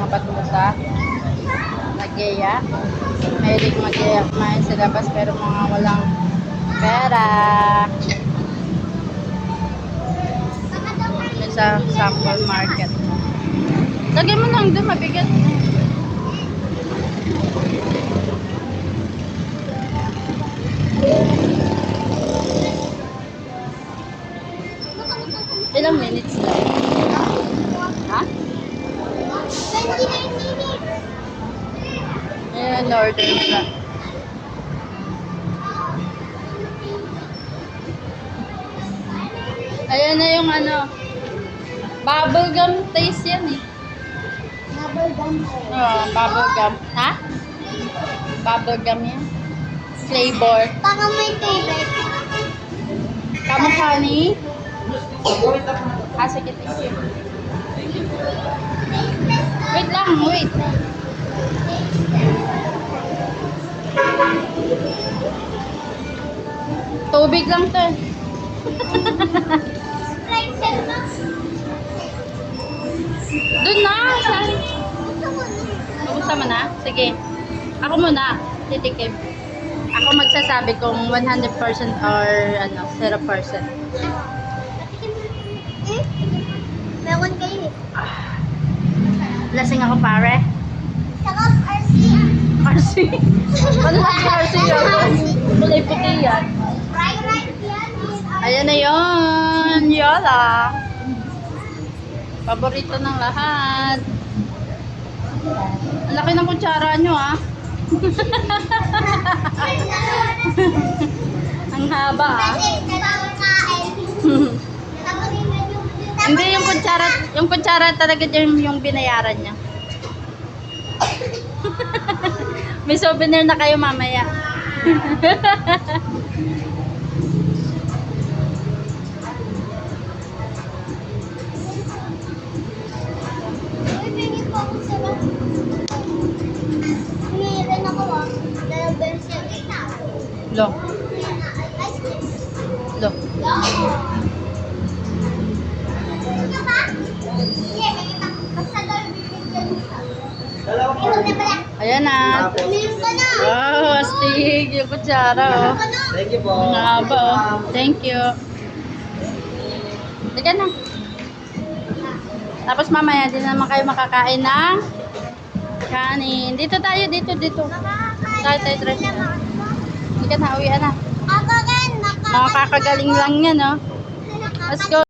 mga batuta. Nagyaya. Mahilig magyaya kumain sa labas pero mga walang pera. Sa sample market. Lagay mo lang doon, mabigat. Ilang minutes lang? Ha? 29 minutes. Ayan, order nila. Ayan na yung ano, bubblegum taste yan eh. Bubble gum. Oh, bubblegum. Ha? Bubblegum yan. Flavor. Baka may favorite. Kamukha ni? Sige, thank you. Wait lang, wait. Tubig lang to. Sprite set na. Doon na. Sorry. Gusto mo na. Gusto mo na? Sige. Ako muna. Titikim. Ako magsasabi kung 100% or ano, 0%. Meron kayo eh. Lasing ako pare. Sarap RC. RC. Ano ba si RC yun? Kulay puti yan. Right yan. Ayan na yun. Yola. Paborito ng lahat. Ang laki ng kutsara nyo ah. Ang haba ah. Hindi yung kutsara talaga yung binayaran niya. May souvenir na kayo mamaya. Uy, pingin po ako sarap. Hingilan ako ah. Dalawang version. Lo, Ice cream. lo. Gusto ba? Sige, nakita ko. Basta daw bibigyan mo siya. Ayun na pala. Ayan na. Meron ka na. Wow, astig yung kutsara oh. Meron ka na. Thank you po. Ang haba oh. Thank you. Sige na. Tapos mamaya din naman kayo makakain ng kanin. Dito tayo, dito. Tayo, try. Sige na, uwian na. Ako rin. Mga kakagaling lang yan oh. Let's go.